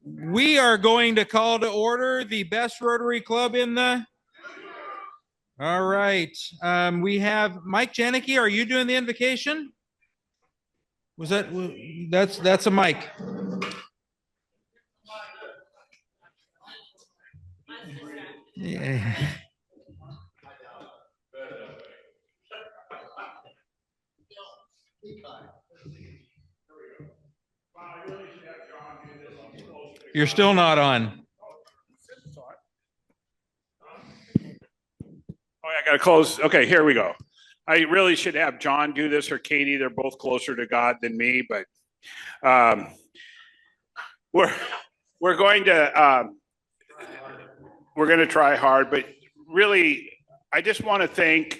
We are going to call to order the best Rotary Club in the. All right. We have Mike Janicki. Are you doing the invocation? Was that's a mic. Yeah. You're still not on. Oh, I got to close. Okay, here we go. I really should have John do this or Katie. They're both closer to God than me, but we're going to try hard. But really, I just want to thank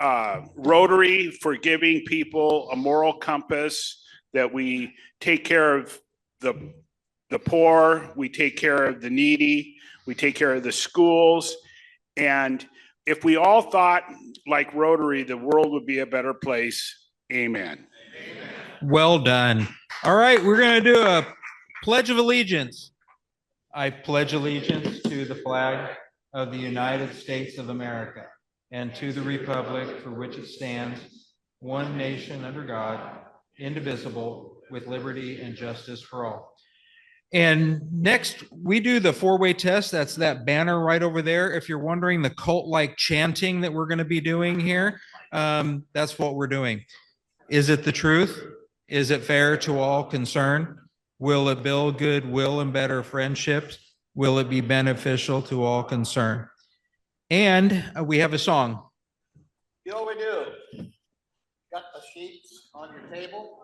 Rotary for giving people a moral compass that we take care of the poor, we take care of the needy, we take care of the schools, and if we all thought like Rotary, the world would be a better place. Amen. Well done. All right, we're going to do a Pledge of Allegiance. I pledge allegiance to the flag of the United States of America and to the republic for which it stands, one nation under God, indivisible, with liberty and justice for all. And next, we do the four-way test. That's that banner right over there. If you're wondering the cult-like chanting that we're going to be doing here, that's what we're doing. Is it the truth? Is it fair to all concerned? Will it build goodwill and better friendships? Will it be beneficial to all concerned? And we have a song. You know what we do? Got the sheets on your table.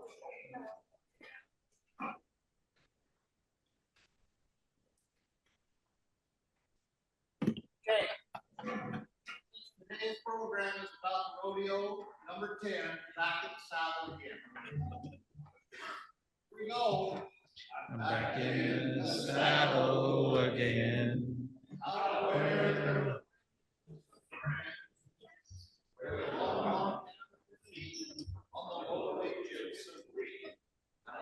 Okay. Today's program is about rodeo number 10, back in the saddle again. Here we go. I'm back in the saddle again.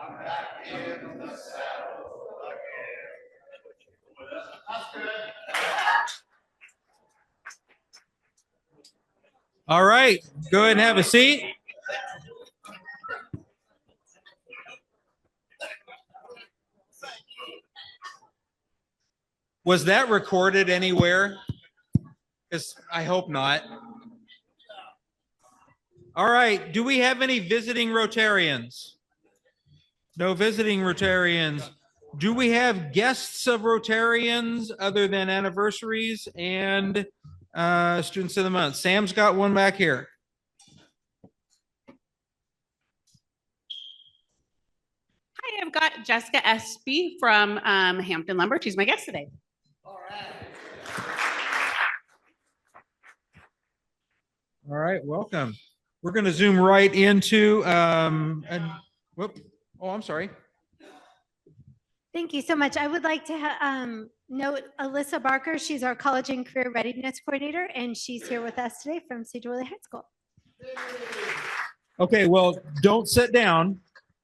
I'm back in the saddle again. That's good. All right, go ahead and have a seat. Was that recorded anywhere? Because I hope not. All right, do we have any visiting Rotarians? No visiting Rotarians. Do we have guests of Rotarians other than anniversaries and students of the month? Sam's got one back here. Hi, I've got Jessica Espy from Hampton Lumber. She's my guest today. All right. All right, welcome. We're going to zoom right into, whoop. Oh, I'm sorry. Thank you so much. I would like to note Alyssa Barker. She's our College and Career Readiness Coordinator, and she's here with us today from Sedro Woolley High School. Okay, well, don't sit down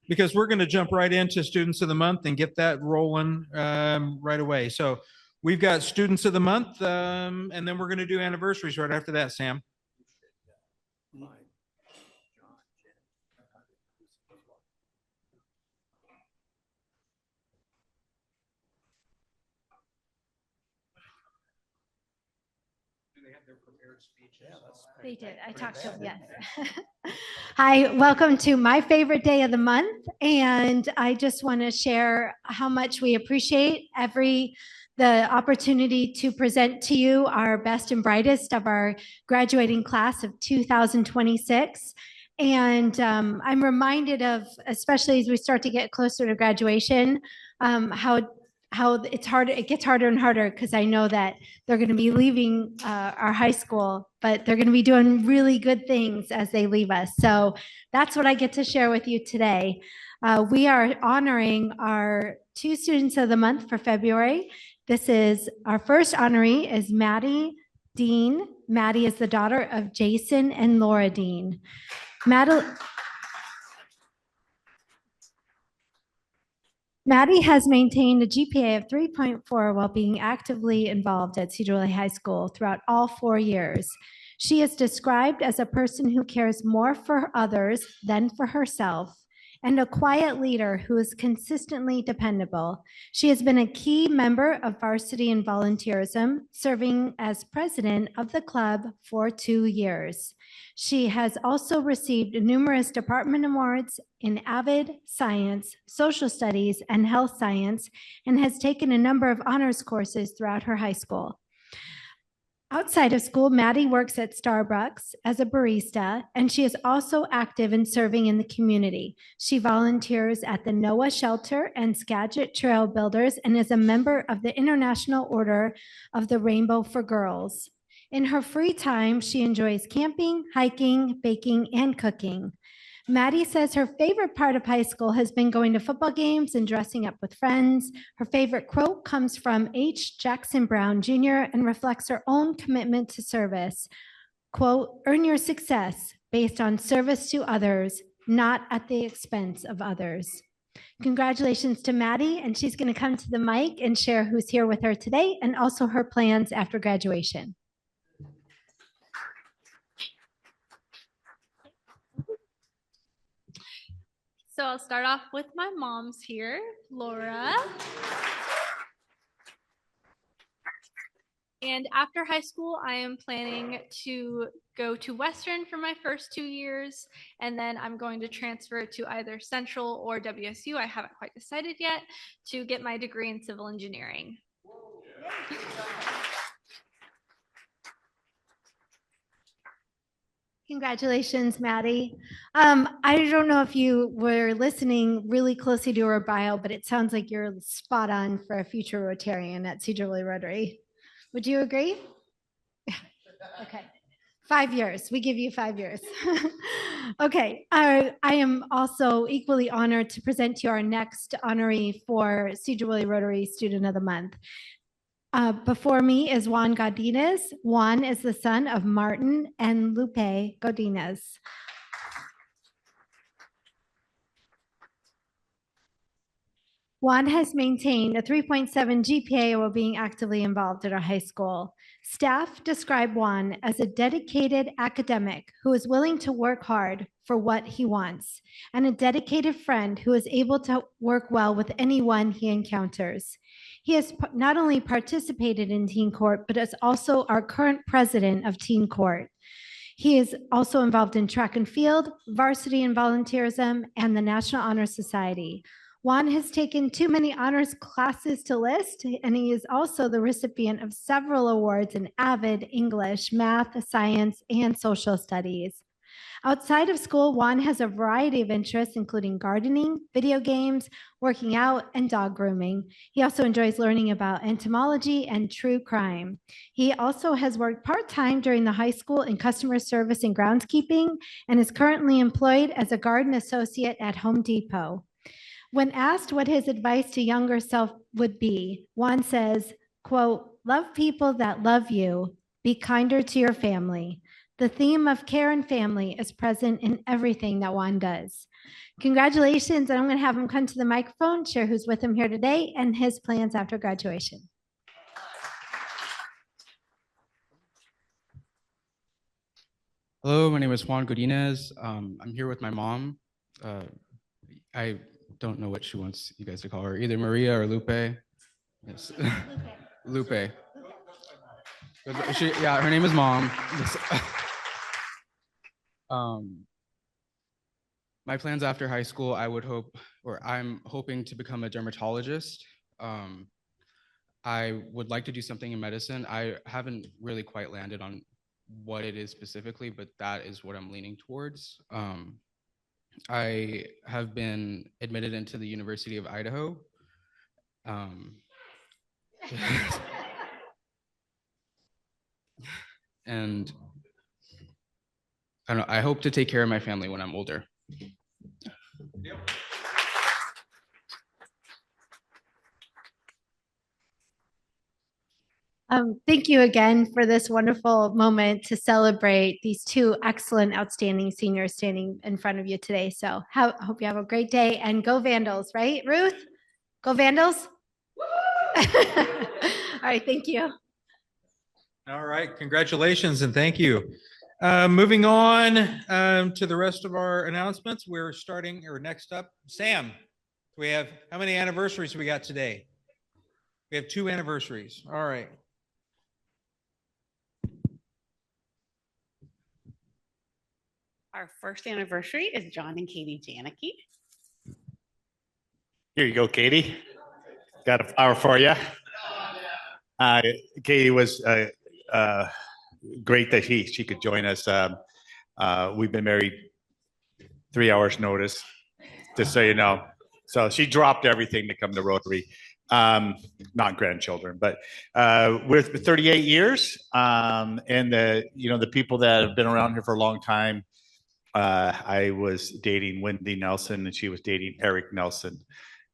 because we're going to jump right into Students of the Month and get that rolling right away. So we've got Students of the Month, and then we're going to do anniversaries right after that, Sam. They did. I talked to them, yes. Hi, welcome to my favorite day of the month. And I just want to share how much we appreciate the opportunity to present to you our best and brightest of our graduating class of 2026. And I'm reminded of, especially as we start to get closer to graduation, how it's hard. It gets harder and harder because I know that they're going to be leaving our high school, but they're going to be doing really good things as they leave us. So that's what I get to share with you today. We are honoring our 2 students of the month for February. This is our first honoree is Maddie Dean. Maddie is the daughter of Jason and Laura Dean. Maddie has maintained a GPA of 3.4 while being actively involved at Sedro Woolley High School throughout all 4 years. She is described as a person who cares more for others than for herself and a quiet leader who is consistently dependable. She has been a key member of varsity and volunteerism, serving as president of the club for 2 years. She has also received numerous department awards in avid science, social studies, and health science, and has taken a number of honors courses throughout her high school. Outside of school, Maddie works at Starbucks as a barista, and she is also active in serving in the community. She volunteers at the NOAA Shelter and Skagit Trail Builders and is a member of the International Order of the Rainbow for Girls. In her free time, she enjoys camping, hiking, baking, and cooking. Maddie says her favorite part of high school has been going to football games and dressing up with friends. Her favorite quote comes from H. Jackson Brown Jr. and reflects her own commitment to service. Quote, earn your success based on service to others, not at the expense of others. Congratulations to Maddie, and she's going to come to the mic and share who's here with her today and also her plans after graduation. So I'll start off with my mom's here, Laura. And after high school, I am planning to go to Western for my first 2 years, and then I'm going to transfer to either Central or WSU. I haven't quite decided yet, to get my degree in civil engineering. Congratulations, Maddie. I don't know if you were listening really closely to her bio, but it sounds like you're spot on for a future Rotarian at Sedro Woolley Rotary. Would you agree? Yeah. Okay. 5 years. We give you 5 years. Okay. I am also equally honored to present to you our next honoree for Sedro Woolley Rotary Student of the Month. Before me is Juan Godinez. Juan is the son of Martin and Lupe Godinez. Juan has maintained a 3.7 GPA while being actively involved at our high school. Staff describe Juan as a dedicated academic who is willing to work hard for what he wants, and a dedicated friend who is able to work well with anyone he encounters. He has not only participated in Teen Court, but is also our current president of Teen Court. He is also involved in track and field, varsity and volunteerism, and the National Honor Society. Juan has taken too many honors classes to list, and he is also the recipient of several awards in avid English, math, science, and social studies. Outside of school, Juan has a variety of interests, including gardening, video games, working out, and dog grooming. He also enjoys learning about entomology and true crime. He also has worked part-time during the high school in customer service and groundskeeping, and is currently employed as a garden associate at Home Depot. When asked what his advice to younger self would be, Juan says, quote, love people that love you, be kinder to your family. The theme of care and family is present in everything that Juan does. Congratulations, and I'm going to have him come to the microphone, share who's with him here today and his plans after graduation. Hello, my name is Juan Godinez. I'm here with my mom. I don't know what she wants you guys to call her, either Maria or Lupe. Yes. Lupe. Yeah, her name is Mom. My plans after high school, I'm hoping to become a dermatologist. I would like to do something in medicine. I haven't really quite landed on what it is specifically, but that is what I'm leaning towards. I have been admitted into the University of Idaho. And I don't know, I hope to take care of my family when I'm older. Thank you again for this wonderful moment to celebrate these two excellent, outstanding seniors standing in front of you today. So hope you have a great day, and go Vandals, right, Ruth? Go Vandals. All right, thank you. All right, congratulations and thank you. Moving on to the rest of our announcements, we're starting, or next up, Sam. We have, how many anniversaries we got today? We have 2 anniversaries. All right. Our first anniversary is John and Katie Janicki. Here you go, Katie. Got a flower for you. Katie was great that she could join us. We've been married 3 hours notice, just so you know. So she dropped everything to come to Rotary. Not grandchildren, but we're 38 years. And the people that have been around here for a long time. I was dating Wendy Nelson, and she was dating Eric Nelson.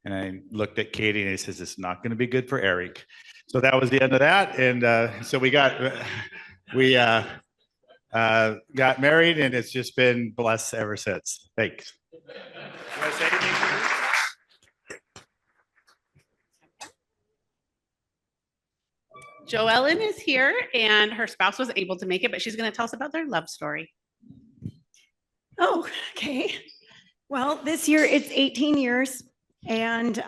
And I looked at Katie and I says, "It's not going to be good for Eric." So that was the end of that. And so we got married, and it's just been blessed ever since. Thanks. You want to say anything, Katie? Joellen is here and her spouse was able to make it, but she's going to tell us about their love story. Oh, okay. Well, this year it's 18 years, and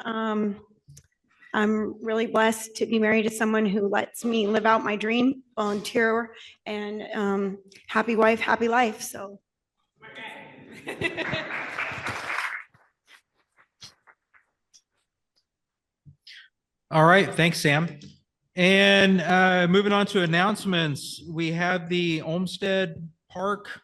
I'm really blessed to be married to someone who lets me live out my dream, volunteer, and happy wife, happy life. So. All right, thanks, Sam. And moving on to announcements, we have the Olmsted Park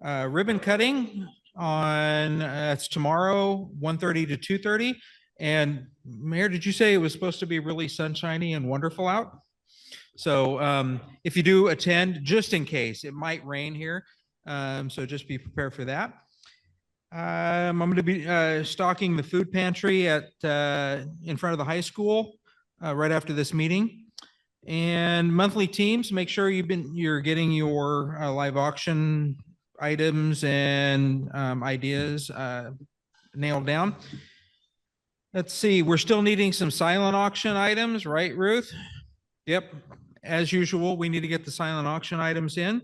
ribbon cutting on it's tomorrow 1:30 to 2:30. And Mayor, did you say it was supposed to be really sunshiny and wonderful out? So if you do attend, just in case, it might rain here, so just be prepared for that. I'm going to be stocking the food pantry at in front of the high school right after this meeting. And monthly teams, make sure you're getting your live auction items and ideas nailed down. Let's see, we're still needing some silent auction items, right, Ruth? Yep, as usual, we need to get the silent auction items in.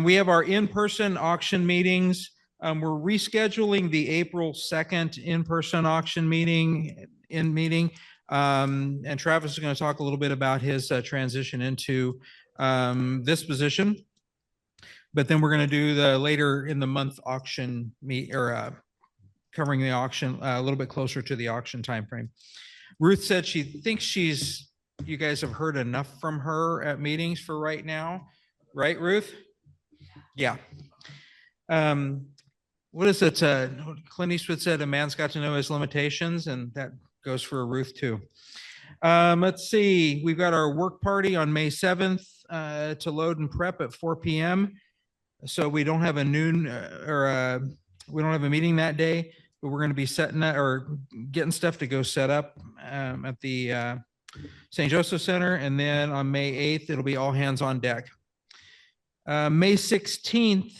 We have our in-person auction meetings. We're rescheduling the April 2nd in-person auction meeting. And Travis is going to talk a little bit about his transition into this position. But then we're going to do the later in the month auction covering the auction a little bit closer to the auction timeframe. Ruth said she thinks you guys have heard enough from her at meetings for right now, right, Ruth? Yeah. What is it? Clint Eastwood said, "A man's got to know his limitations," and that goes for Ruth too. Let's see. We've got our work party on May 7th to load and prep at 4 p.m. So we don't have a noon we don't have a meeting that day, but we're going to be setting that or getting stuff to go set up at the St. Joseph Center. And then on May 8th, it'll be all hands on deck. May 16th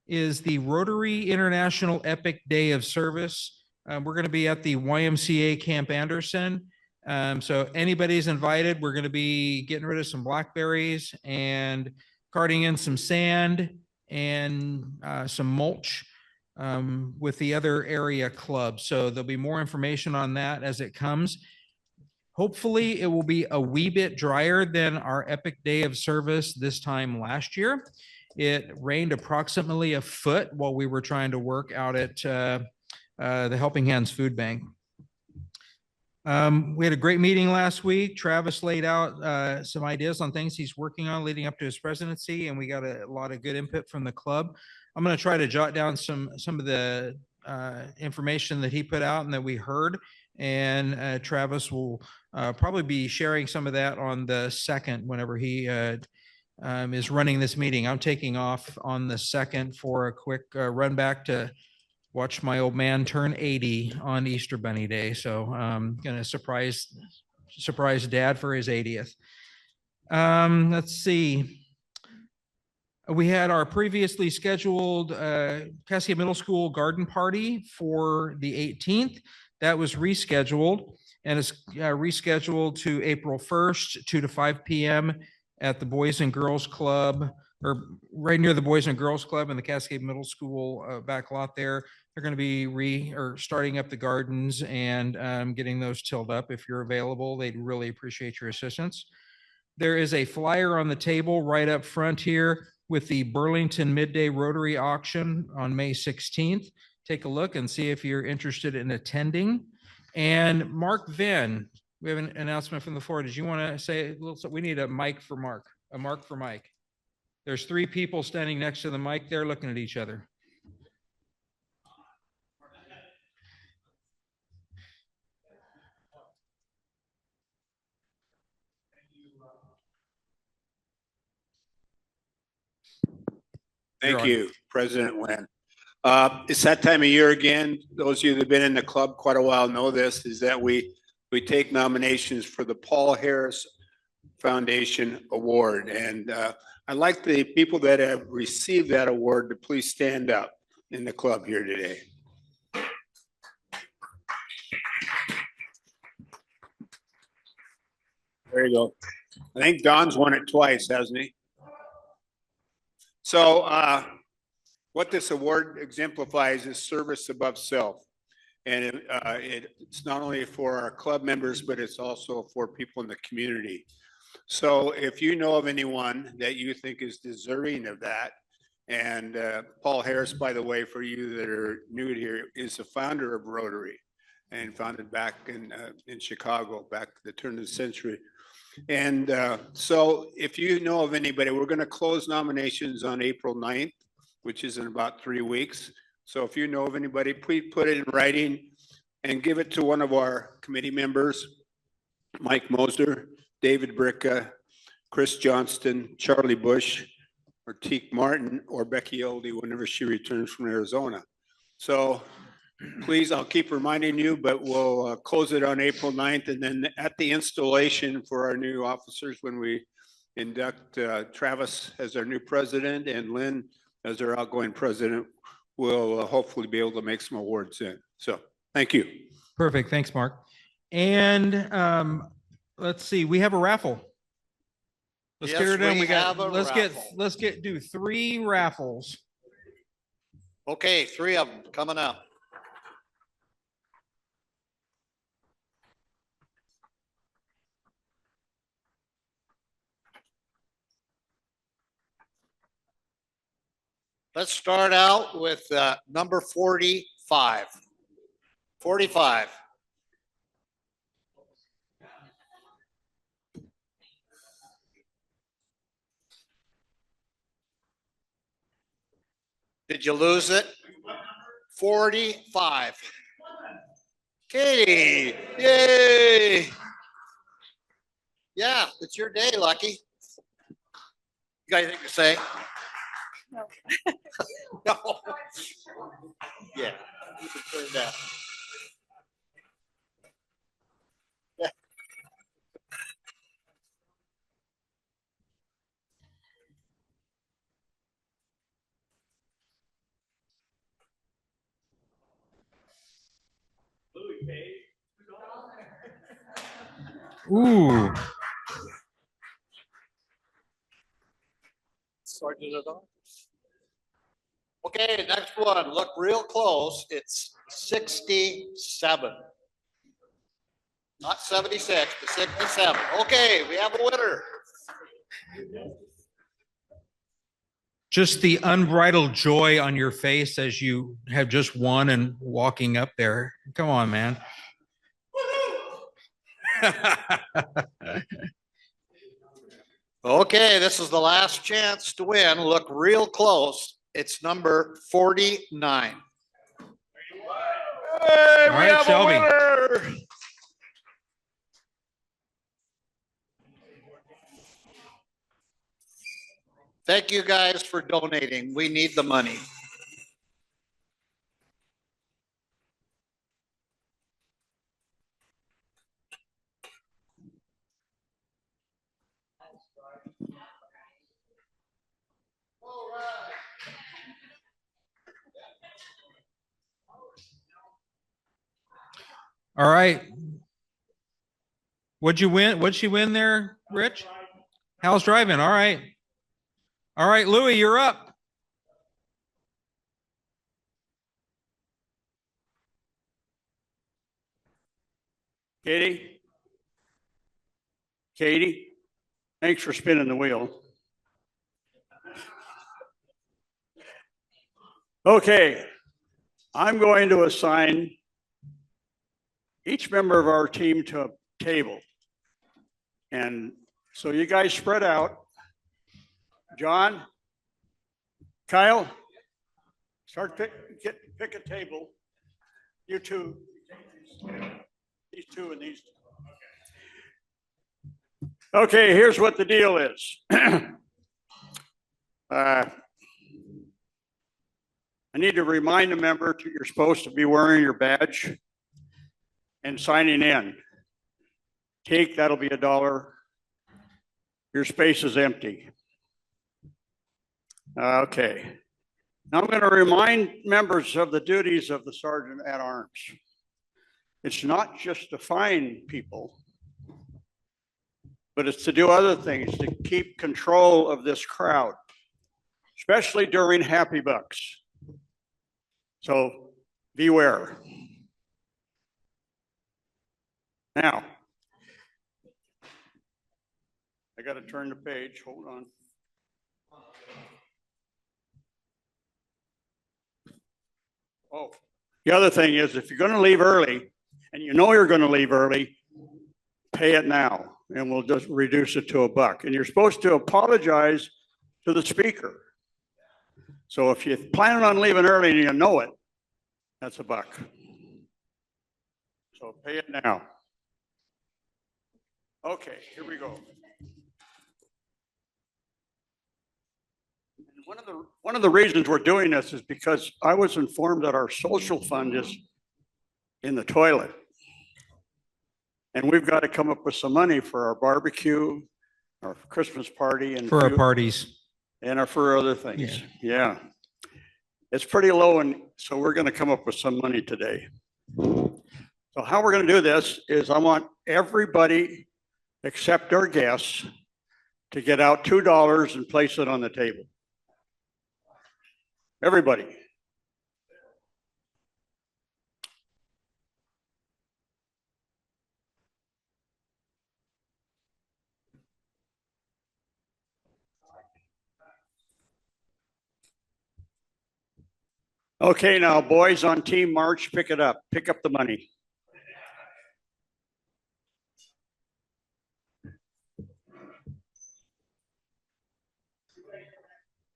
is the Rotary International Epic Day of Service. We're going to be at the YMCA Camp Anderson. So anybody's invited. We're going to be getting rid of some blackberries and carting in some sand and some mulch with the other area clubs. So there'll be more information on that as it comes. Hopefully it will be a wee bit drier than our Epic Day of Service this time last year. It rained approximately a foot while we were trying to work out at the Helping Hands Food Bank. We had a great meeting last week. Travis laid out some ideas on things he's working on leading up to his presidency, and we got a lot of good input from the club. I'm going to try to jot down some of the information that he put out and that we heard, and Travis will probably be sharing some of that on the 2nd whenever he is running this meeting. I'm taking off on the 2nd for a quick run back to watch my old man turn 80 on Easter Bunny Day. So I'm going to surprise Dad for his 80th. Let's see. We had our previously scheduled Cassia Middle School garden party for the 18th. That was rescheduled and is rescheduled to April 1st, 2 to 5 p.m. at the Boys and Girls Club, or right near the Boys and Girls Club in the Cascade Middle School back lot there. They're going to be starting up the gardens and getting those tilled up. If you're available, they'd really appreciate your assistance. There is a flyer on the table right up front here with the Burlington Midday Rotary Auction on May 16th. Take a look and see if you're interested in attending. And Mark Venn, we have an announcement from the floor. Did you want to say a little? We need a mic for Mark, a mark for Mike. There's 3 people standing next to the mic there looking at each other. Thank you, President Lynn. It's that time of year again. Those of you that have been in the club quite a while know this, is that we take nominations for the Paul Harris Foundation Award. And I'd like the people that have received that award to please stand up in the club here today. There you go. I think Don's won it twice, hasn't he? So what this award exemplifies is service above self. And it's not only for our club members, but it's also for people in the community. So if you know of anyone that you think is deserving of that, and Paul Harris, by the way, for you that are new here, is the founder of Rotary and founded back in Chicago, back at the turn of the century. And so if you know of anybody, we're going to close nominations on April 9th, which is in about 3 weeks. So if you know of anybody, please put it in writing and give it to one of our committee members, Mike Moser, David Bricka, Chris Johnston, Charlie Bush, or Teek Martin, or Becky Oldie whenever she returns from Arizona. So please, I'll keep reminding you, but we'll close it on April 9th. And then at the installation for our new officers, when we induct Travis as our new president and Lynn as our outgoing president, we'll hopefully be able to make some awards in. So thank you. Perfect. Thanks, Mark. And let's see, we have a raffle. Let's get her done. Let's do 3 raffles. Okay, 3 of them coming up. Let's start out with number 45. 45. Did you lose it? 45. Katie, yay. Yeah, it's your day, Lucky. You got anything to say? No. No. Yeah, you can turn that. Yeah. Ooh. Sergeant at all. Okay, next one. Look real close. It's 67. Not 76, but 67. Okay, we have a winner. Just the unbridled joy on your face as you have just won and walking up there. Come on, man. Okay, this is the last chance to win. Look real close. It's number 49. Hey, All right, Shelby. winner. Thank you guys for donating. We need the money. All right. What'd you win? What'd she win there, Rich? Hal's driving. All right. All right, Louie, you're up. Katie? Katie, thanks for spinning the wheel. Okay, I'm going to assign each member of our team to a table. And so you guys spread out. John, Kyle, pick a table. You two, these two and these two. Okay, here's what the deal is. I need to remind the member that you're supposed to be wearing your badge and signing in. Take, that'll be $1. Your space is empty. Okay. Now I'm going to remind members of the duties of the Sergeant at Arms. It's not just to find people, but it's to do other things to keep control of this crowd, especially during Happy Bucks. So beware. Now, I got to turn the page. Hold on. Oh, the other thing is if you're going to leave early and you know you're going to leave early, pay it now and we'll just reduce it to $1. And you're supposed to apologize to the speaker. So if you're planning on leaving early and you know it, that's $1. So pay it now. Okay, here we go. One of the reasons we're doing this is because I was informed that our social fund is in the toilet. And we've got to come up with some money for our barbecue, our Christmas party, and For our parties. And for other things. Yeah. It's pretty low, and so we're going to come up with some money today. So how we're going to do this is I want everybody except our guests to get out $2 and place it on the table. Everybody. Okay, now boys on Team March, pick it up. Pick up the money.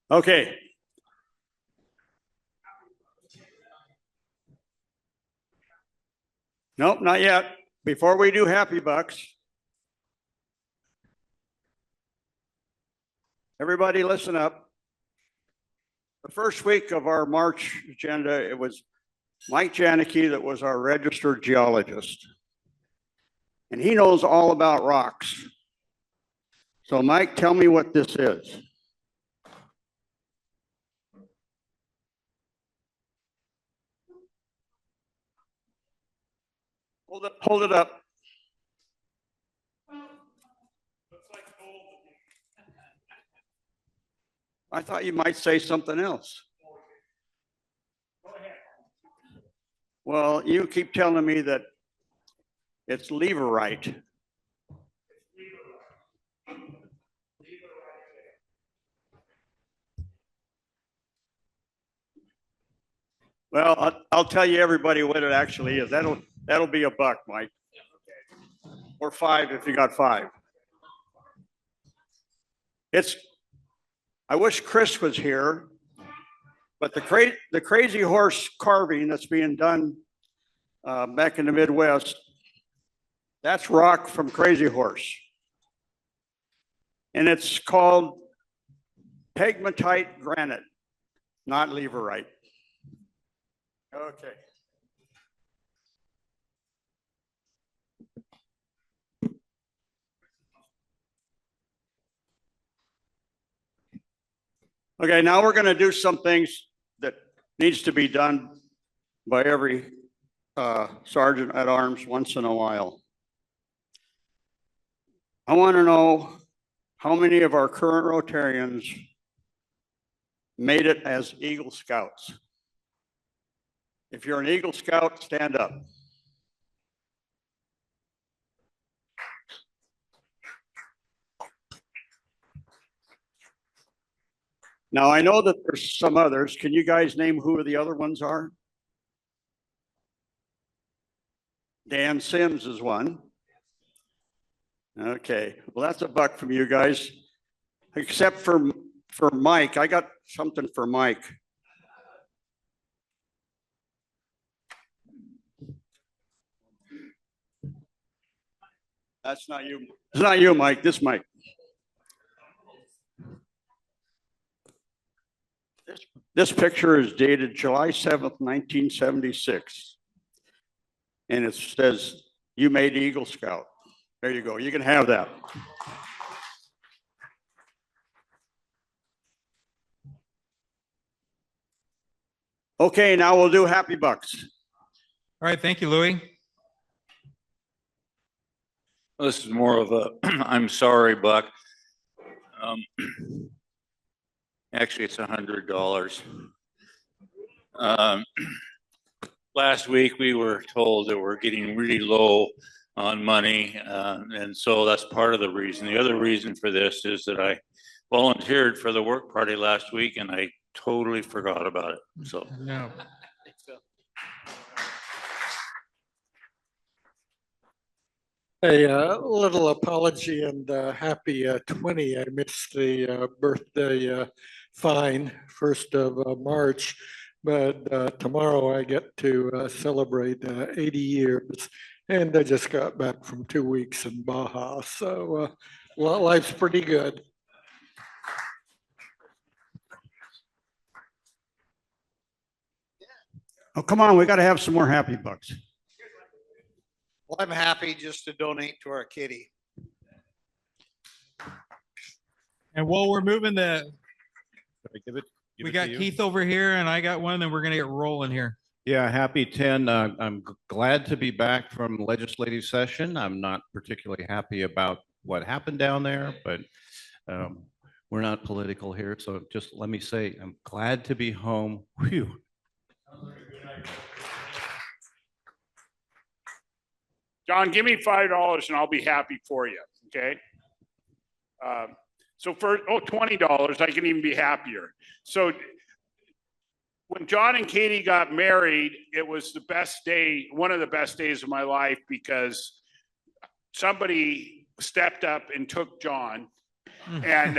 Okay. Nope, not yet. Before we do Happy Bucks, everybody listen up. The first week of our March agenda, it was Mike Janicki that was our registered geologist. And he knows all about rocks. So Mike, tell me what this is. Hold it up. I thought you might say something else. Well, you keep telling me that it's leverite. Well, I'll tell you everybody what it actually is. That'll be $1, Mike. Or $5 if you got 5. I wish Chris was here, but the crazy horse carving that's being done back in the Midwest, that's rock from Crazy Horse. And it's called pegmatite granite, not leverite. Okay. Okay, now we're going to do some things that needs to be done by every sergeant at arms once in a while. I want to know how many of our current Rotarians made it as Eagle Scouts. If you're an Eagle Scout, stand up. Now, I know that there's some others. Can you guys name who the other ones are? Dan Sims is one. Okay, well, that's a buck from you guys, except for Mike. I got something for Mike. That's not you. It's not you, Mike. This Mike. This picture is dated July 7th, 1976. And it says, "You made Eagle Scout." There you go. You can have that. Okay, now we'll do Happy Bucks. All right, thank you, Louis. This is more of a I'm sorry, Buck. Actually, it's $100. Last week, we were told that we're getting really low on money, and so that's part of the reason. The other reason for this is that I volunteered for the work party last week, and I totally forgot about it. So no. A little apology and happy 20. I missed the birthday fine 1st of March, but tomorrow I get to celebrate 80 years. And I just got back from 2 weeks in Baja, so life's pretty good. Oh, come on, we got to have some more Happy Bucks. Well, I'm happy just to donate to our kitty. And while we're moving Give we it got to you. Keith over here and I got one, and we're gonna get rolling here. Yeah, happy 10. I'm glad to be back from legislative session. I'm not particularly happy about what happened down there, but we're not political here. So just let me say, I'm glad to be home. Whew. John, give me $5 and I'll be happy for you, okay? So for, $20, I can even be happier. So when John and Katie got married, it was the best day, one of the best days of my life, because somebody stepped up and took John. And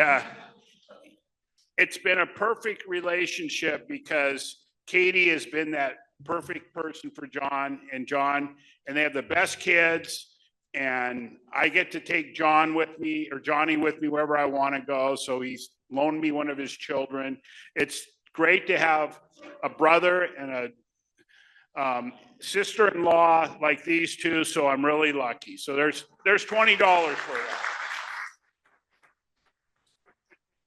it's been a perfect relationship because Katie has been that perfect person for John, and they have the best kids. And I get to take John with me, or Johnny with me, wherever I want to go. So he's loaned me one of his children. It's great to have a brother and a sister-in-law like these two. So I'm really lucky. So there's $20 for that.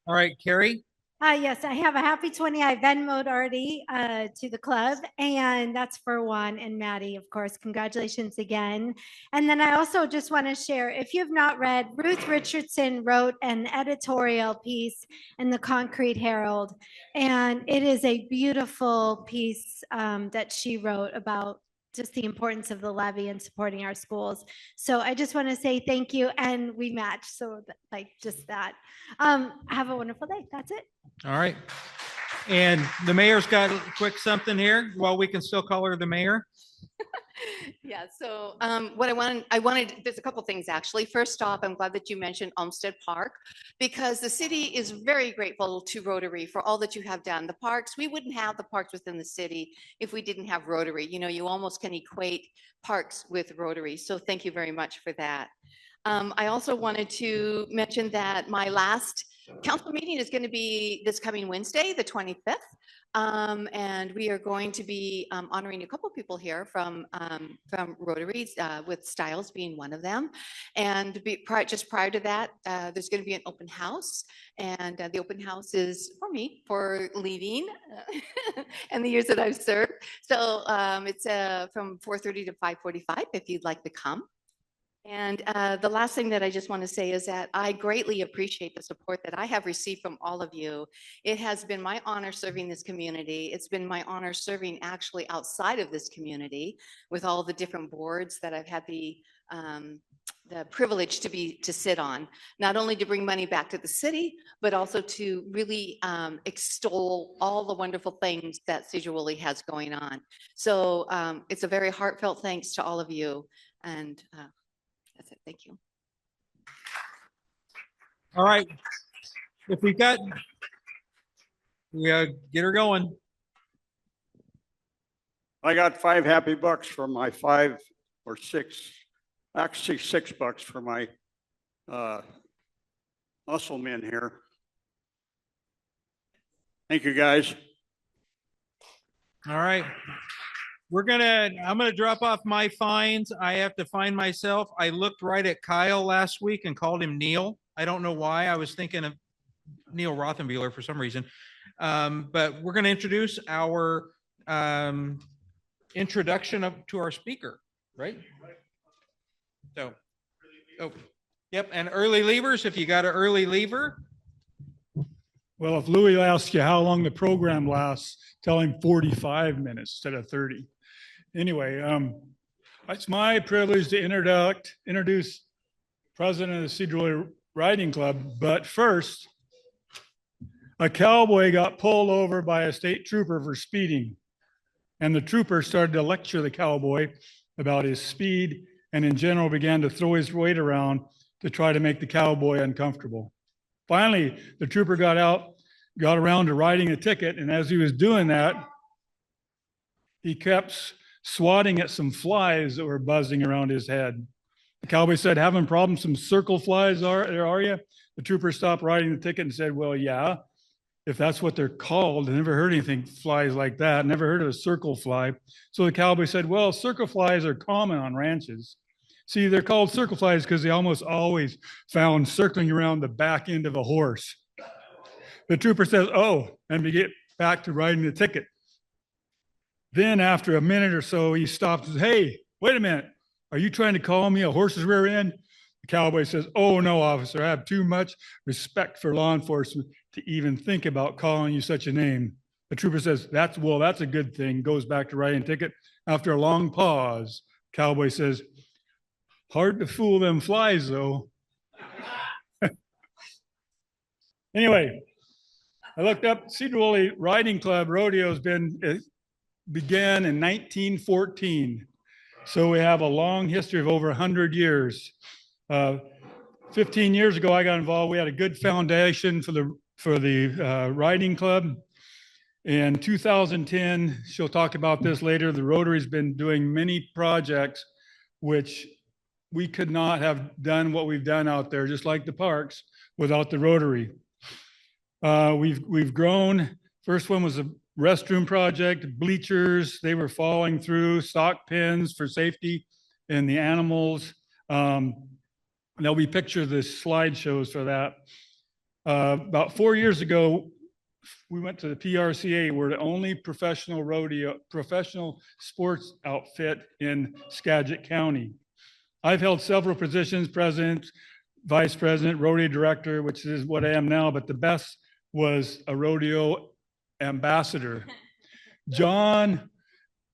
All right, Carrie. Yes, I have a happy 20. I Venmoed already to the club, and that's for Juan and Maddie, of course. Congratulations again. And then I also just want to share, if you've not read, Ruth Richardson wrote an editorial piece in the Concrete Herald, and it is a beautiful piece that she wrote about just the importance of the levy and supporting our schools. So I just want to say thank you, and we match. So like just that. Have a wonderful day. That's it. All right. And the mayor's got a quick something here. Well, we can still call her the mayor. Yeah, so what I wanted, there's a couple things actually. First off, I'm glad that you mentioned Olmsted Park, because the city is very grateful to Rotary for all that you have done. The parks, we wouldn't have the parks within the city if we didn't have Rotary. You know, you almost can equate parks with Rotary. So thank you very much for that. I also wanted to mention that my last council meeting is going to be this coming Wednesday, the 25th. And we are going to be honoring a couple people here from Rotary, with Styles being one of them. And just prior to that, there's going to be an open house. And the open house is for me for leaving and the years that I've served. So it's from 4:30 to 5:45 if you'd like to come. And the last thing that I just want to say is that I greatly appreciate the support that I have received from all of you. It has been my honor serving this community. It's been my honor serving actually outside of this community with all the different boards that I've had the privilege to sit on, not only to bring money back to the city, but also to really extol all the wonderful things that Sedro Woolley has going on. So it's a very heartfelt thanks to all of you. And that's it. Thank you. All right. If we get her going. I got 5 happy bucks for my 5 or 6, actually $6 for my muscle men here. Thank you, guys. All right. I'm gonna drop off my fines. I have to find myself. I looked right at Kyle last week and called him Neil. I don't know why. I was thinking of Neil Rothenbuehler for some reason. But we're gonna introduce our introduction to our speaker, right? So, yep. And early leavers, if you got an early leaver. Well, if Louis asks you how long the program lasts, tell him 45 minutes instead of 30. Anyway, it's my privilege to introduce President of the Sedro Woolley Riding Club. But first, a cowboy got pulled over by a state trooper for speeding. And the trooper started to lecture the cowboy about his speed and in general began to throw his weight around to try to make the cowboy uncomfortable. Finally, the trooper got around to writing a ticket, and as he was doing that, he kept swatting at some flies that were buzzing around his head. The cowboy said, "Having problems, some circle flies are you?" The trooper stopped writing the ticket and said, "Well, yeah, if that's what they're called. I never heard anything flies like that. Never heard of a circle fly." So the cowboy said, "Well, circle flies are common on ranches. See, they're called circle flies because they almost always found circling around the back end of a horse." The trooper says, "Oh," and we get back to writing the ticket. Then after a minute or so, he stops and says, "Hey, wait a minute. Are you trying to call me a horse's rear end?" The cowboy says, "Oh, no, officer. I have too much respect for law enforcement to even think about calling you such a name." The trooper says, that's a good thing." Goes back to writing ticket. After a long pause, cowboy says, "Hard to fool them flies, though." Anyway, I looked up Sedro Woolley Riding Club Rodeo began in 1914. So we have a long history of over 100 years. 15 years ago, I got involved. We had a good foundation for the riding club. In 2010, she'll talk about this later, the Rotary's been doing many projects which we could not have done what we've done out there, just like the parks, without the Rotary. We've grown. First one was a restroom project, bleachers, they were falling through, stock pens for safety and the animals. There'll be pictures of the slideshows for that. About 4 years ago, we went to the PRCA. We're the only professional sports outfit in Skagit County. I've held several positions, president, vice president, rodeo director, which is what I am now, but the best was a rodeo ambassador. John,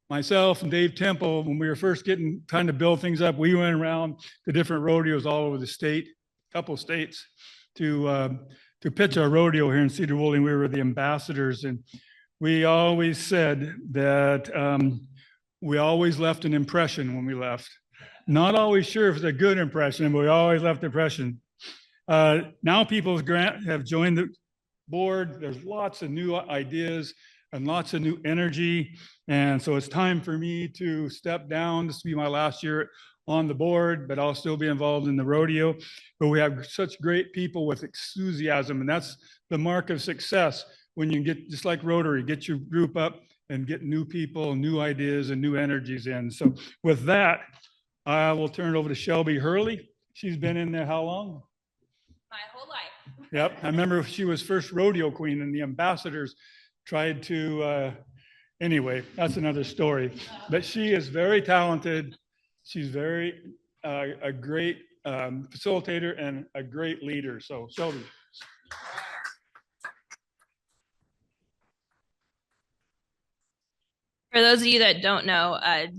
myself, and Dave Temple, when we were first trying to build things up, we went around to different rodeos all over the state, a couple states, to pitch our rodeo here in Sedro Woolley. We were the ambassadors, and we always said that we always left an impression when we left. Not always sure if it's a good impression, but we always left an impression. Now people have joined the board. There's lots of new ideas and lots of new energy. And so it's time for me to step down. This will be my last year on the board, but I'll still be involved in the rodeo. But we have such great people with enthusiasm, and that's the mark of success. when you get, just like Rotary, get your group up and get new people, new ideas and new energies in. So with that, I will turn it over to Shelby Hurley. She's been in there how long? My whole life. Yep. I remember she was first rodeo queen and the ambassadors tried to, anyway, that's another story. But she is very talented. She's very, a great facilitator and a great leader. So Shelby. For those of you that don't know,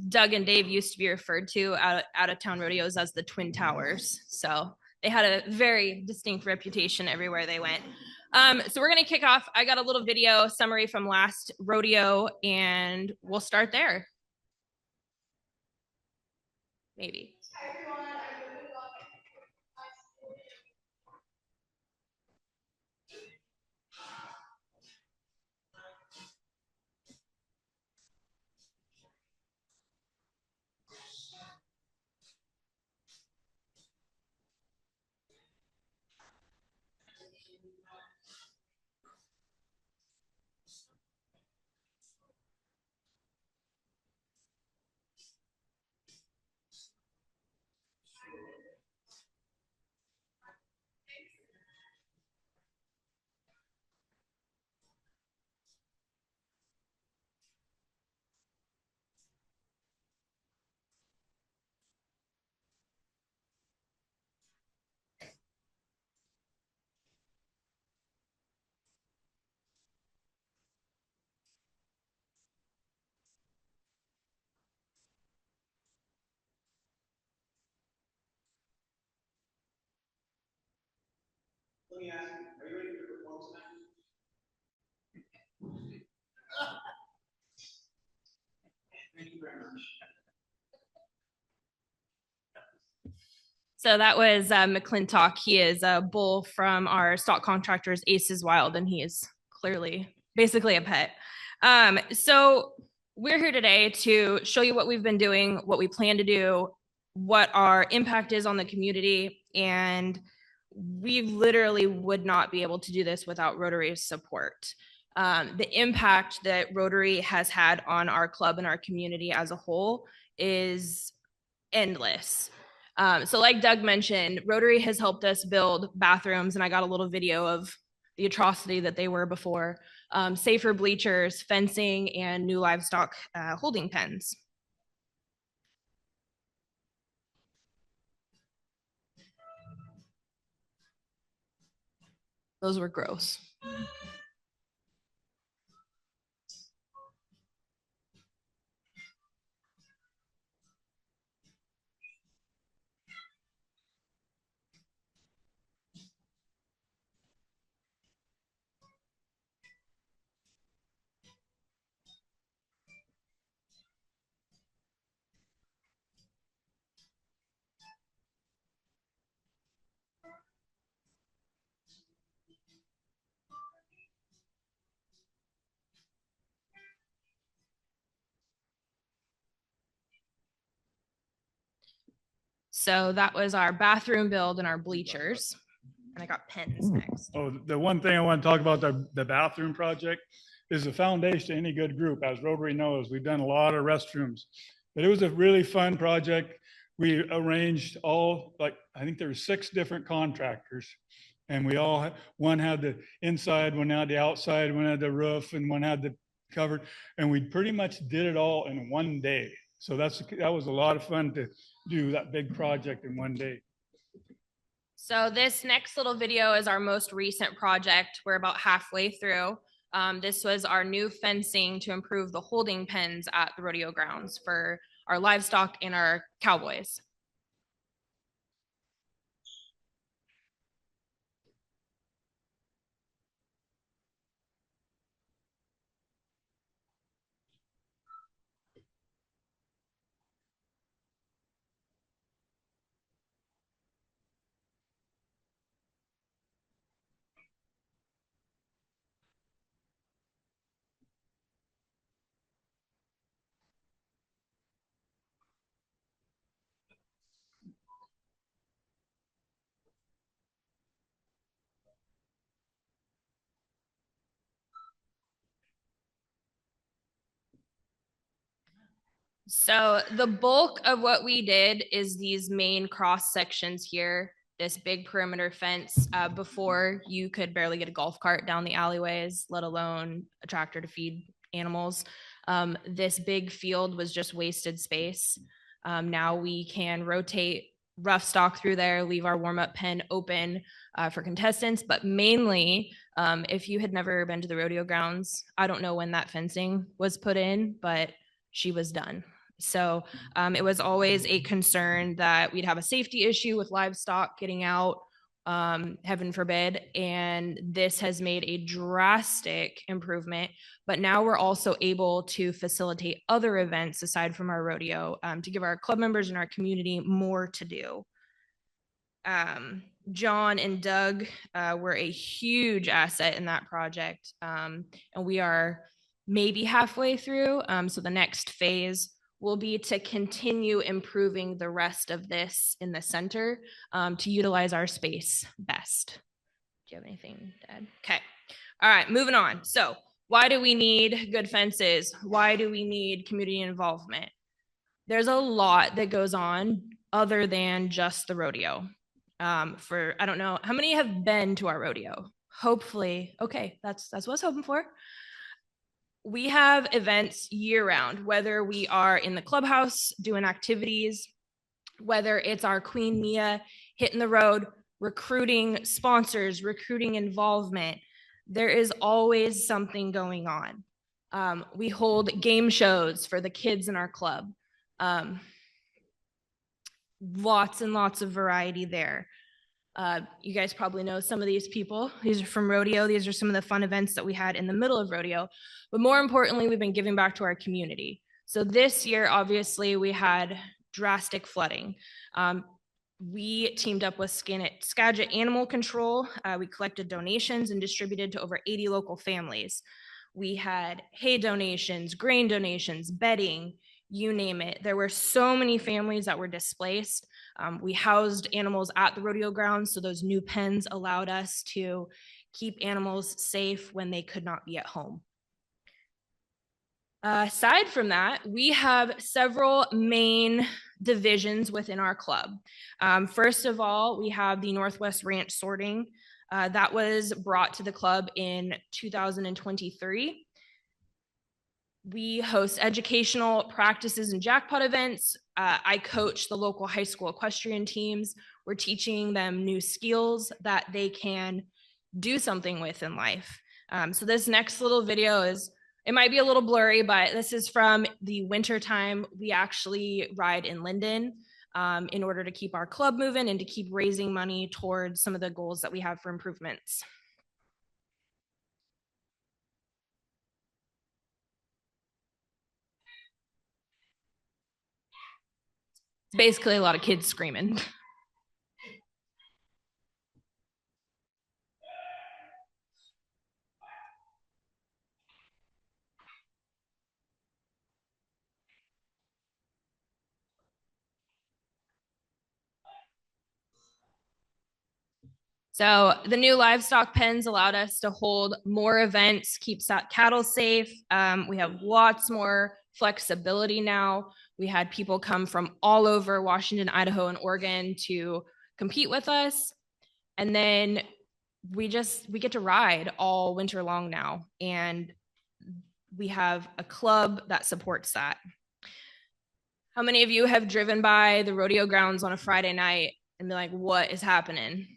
Doug and Dave used to be referred to out of town rodeos as the Twin Towers. So they had a very distinct reputation everywhere they went. So we're going to kick off. I got a little video summary from last rodeo, and we'll start there. Maybe. Let me ask you, are you ready to perform tonight? Thank you very much. So that was McClintock. He is a bull from our stock contractors, Aces Wild, and he is clearly basically a pet. So we're here today to show you what we've been doing, what we plan to do, what our impact is on the community, and we literally would not be able to do this without Rotary's support. The impact that Rotary has had on our club and our community as a whole is endless. So like Doug mentioned, Rotary has helped us build bathrooms, and I got a little video of the atrocity that they were before, safer bleachers, fencing, and new livestock holding pens. Those were gross. So that was our bathroom build and our bleachers. And I got pens next. Oh, the one thing I want to talk about, the bathroom project, is the foundation to any good group. As Rotary knows, we've done a lot of restrooms, but it was a really fun project. We arranged all, like, I think there were 6 different contractors, and we all, one had the inside, one had the outside, one had the roof, and one had the covered, and we pretty much did it all in one day. So that was a lot of fun to do that big project in one day. So this next little video is our most recent project. We're about halfway through. This was our new fencing to improve the holding pens at the rodeo grounds for our livestock and our cowboys. So the bulk of what we did is these main cross sections here, this big perimeter fence. Before, you could barely get a golf cart down the alleyways, let alone a tractor to feed animals. This big field was just wasted space. Now we can rotate rough stock through there, leave our warm-up pen open for contestants, but mainly if you had never been to the rodeo grounds, I don't know when that fencing was put in, but she was done. So it was always a concern that we'd have a safety issue with livestock getting out, heaven forbid. And this has made a drastic improvement. But now we're also able to facilitate other events aside from our rodeo to give our club members and our community more to do. John and Doug were a huge asset in that project. And we are maybe halfway through. So the next phase will be to continue improving the rest of this in the center to utilize our space best. Do you have anything to add? Okay. All right, moving on. So why do we need good fences? Why do we need community involvement? There's a lot that goes on other than just the rodeo. I don't know, how many have been to our rodeo? Hopefully, okay, that's what I was hoping for. We have events year round, whether we are in the clubhouse doing activities, whether it's our Queen Mia hitting the road, recruiting sponsors, recruiting involvement. There is always something going on. We hold game shows for the kids in our club. Lots and lots of variety there. You guys probably know some of these people. These are from rodeo. These are some of the fun events that we had in the middle of rodeo. But more importantly, we've been giving back to our community. So this year, obviously, we had drastic flooding. We teamed up with Skagit Animal Control. We collected donations and distributed to over 80 local families. We had hay donations, grain donations, bedding, you name it. There were so many families that were displaced. We housed animals at the rodeo grounds, so those new pens allowed us to keep animals safe when they could not be at home. Aside from that, we have several main divisions within our club. First of all, we have the Northwest Ranch sorting. That was brought to the club in 2023. We host educational practices and jackpot events. I coach the local high school equestrian teams. We're teaching them new skills that they can do something with in life. So this next little video it might be a little blurry, but this is from the winter time. We actually ride in Linden in order to keep our club moving and to keep raising money towards some of the goals that we have for improvements. It's basically a lot of kids screaming. So the new livestock pens allowed us to hold more events, keeps cattle safe. We have lots more flexibility now. We had people come from all over Washington, Idaho, and Oregon to compete with us. And then we get to ride all winter long now. And we have a club that supports that. How many of you have driven by the rodeo grounds on a Friday night and be like, what is happening?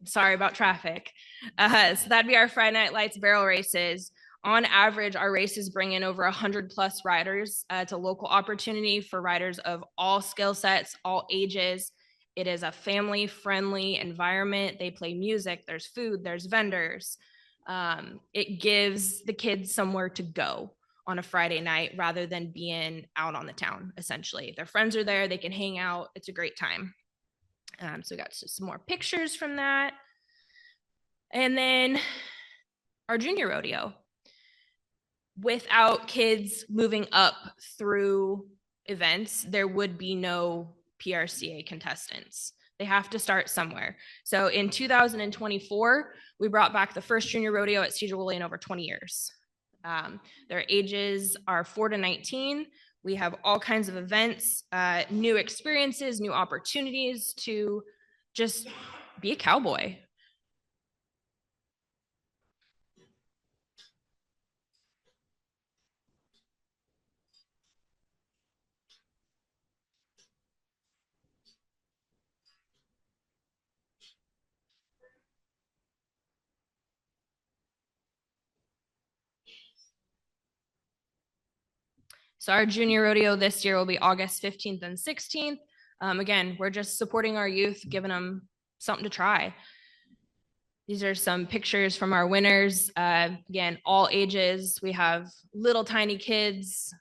Sorry about traffic. So that'd be our Friday Night Lights barrel races. On average, our races bring in over 100 plus riders. It's a local opportunity for riders of all skill sets, all ages. It is a family-friendly environment. They play music, there's food, there's vendors. It gives the kids somewhere to go on a Friday night rather than being out on the town, essentially. Their friends are there, they can hang out. It's a great time. So we got some more pictures from that. And then our junior rodeo. Without kids moving up through events, there would be no PRCA contestants. They have to start somewhere. So in 2024, we brought back the first junior rodeo at Sedro Woolley in over 20 years. Their ages are 4 to 19. We have all kinds of events, new experiences, new opportunities to just be a cowboy. So our junior rodeo this year will be August 15th and 16th. Again, we're just supporting our youth, giving them something to try. These are some pictures from our winners. Again, all ages. We have little tiny kids,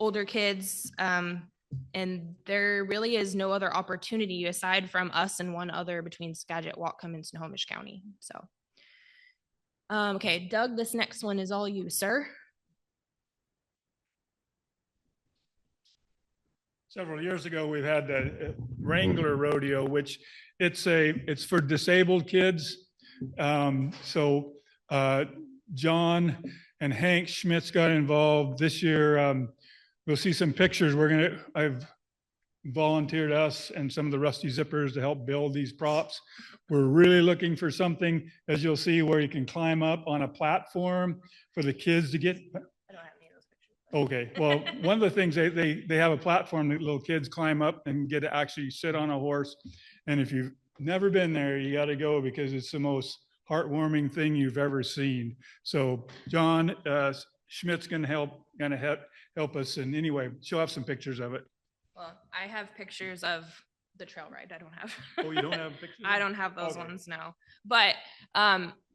older kids, and there really is no other opportunity aside from us and one other between Skagit, Whatcom, and Snohomish County. So, okay, Doug, this next one is all you, sir. Several years ago, we've had the Wrangler Rodeo, which it's for disabled kids. So John and Hank Schmitz got involved this year. We'll see some pictures. I've volunteered us and some of the Rusty Zippers to help build these props. We're really looking for something, as you'll see, where you can climb up on a platform for the kids to get. Okay, well, one of the things they have a platform that little kids climb up and get to actually sit on a horse. And if you've never been there, you got to go because it's the most heartwarming thing you've ever seen. So John Schmidt's going to help us. And anyway, she'll have some pictures of it. Well, I have pictures of the trail ride. I don't have. Oh, you don't have pictures? I don't have those Okay. ones, no. But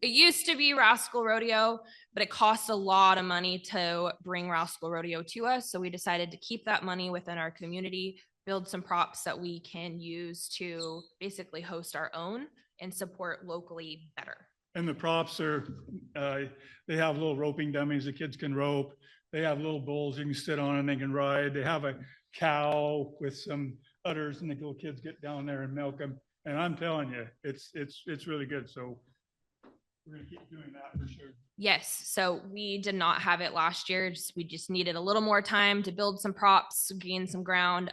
it used to be Rascal Rodeo, but it costs a lot of money to bring Rascal Rodeo to us. So we decided to keep that money within our community, build some props that we can use to basically host our own and support locally better. And the props are, they have little roping dummies the kids can rope. They have little bulls you can sit on and they can ride. They have a cow with some udders and the little kids get down there and milk them. And I'm telling you, it's really good. So we're gonna keep doing that for sure. Yes, so we did not have it last year. We just needed a little more time to build some props, gain some ground.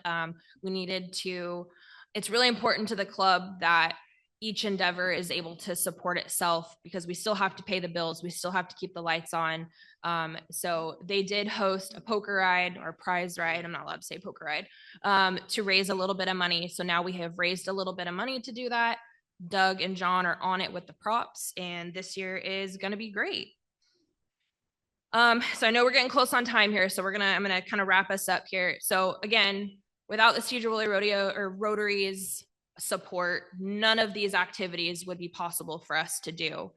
It's really important to the club that each endeavor is able to support itself because we still have to pay the bills. We still have to keep the lights on. So they did host a poker ride or prize ride. I'm not allowed to say poker ride, to raise a little bit of money. So now we have raised a little bit of money to do that. Doug and John are on it with the props, and this year is going to be great. So I know we're getting close on time here, so I'm gonna kind of wrap us up here. So again, without the Sedro Woolley Rodeo or Rotary's support, none of these activities would be possible for us to do.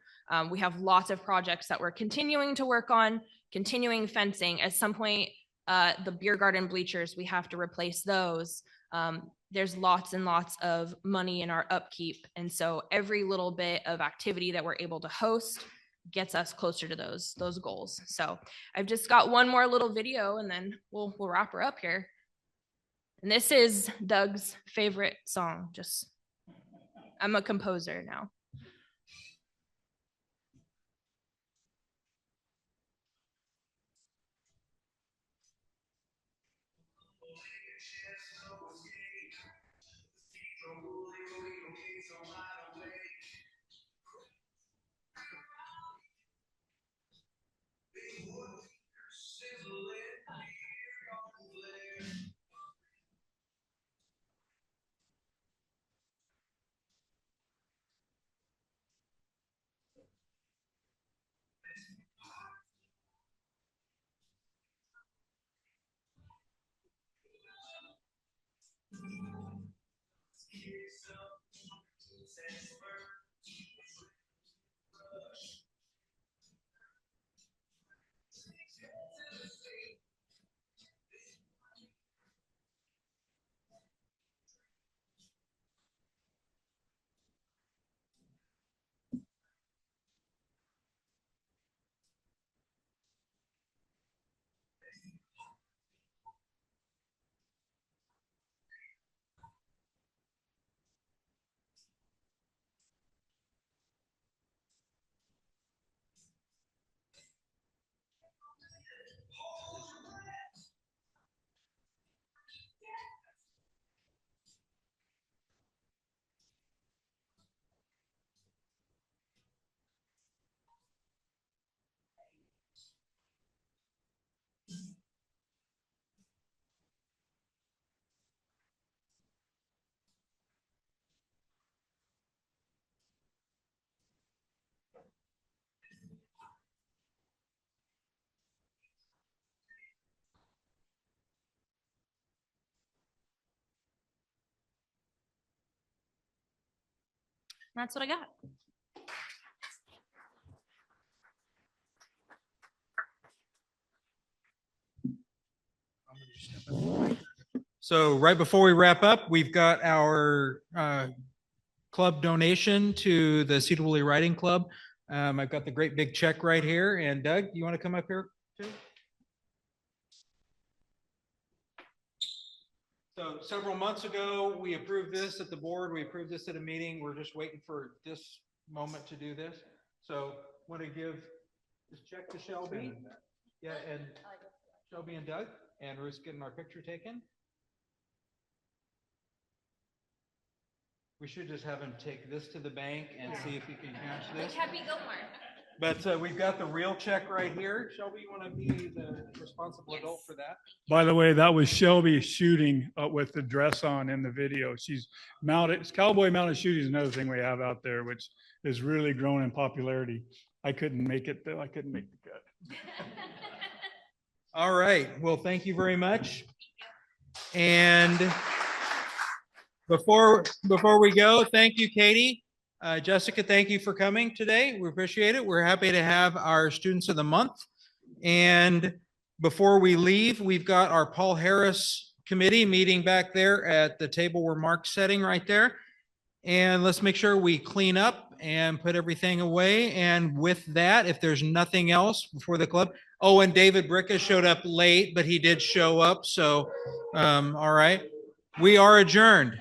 We have lots of projects that we're continuing to work on, continuing fencing. At some point, the beer garden bleachers, we have to replace those. There's lots and lots of money in our upkeep. And so every little bit of activity that we're able to host gets us closer to those goals. So I've just got one more little video and then we'll wrap her up here. And this is Doug's favorite song. I'm a composer now. That's what I got. So right before we wrap up, we've got our club donation to the Sedro Woolley Writing Club. I've got the great big check right here. And Doug, you want to come up here too? So several months ago, we approved this at the board. We approved this at a meeting. We're just waiting for this moment to do this. So want to give this check to Shelby. Yeah, and Shelby and Doug, and Ruth's getting our picture taken. We should just have him take this to the bank and see if he can cash this. Happy Gilmore. But we've got the real check right here. Shelby, you want to be the responsible adult for that? By the way, that was Shelby shooting with the dress on in the video. She's mounted, cowboy mounted shooting is another thing we have out there, which is really grown in popularity. I couldn't make it though. I couldn't make the cut. All right. Well, thank you very much. And before we go, thank you, Katie. Jessica, thank you for coming today. We appreciate it. We're happy to have our Students of the Month. And before we leave, we've got our Paul Harris Committee meeting back there at the table where Mark's sitting right there. And let's make sure we clean up and put everything away. And with that, if there's nothing else before the club. Oh, and David Bricka showed up late, but he did show up. So, all right. We are adjourned.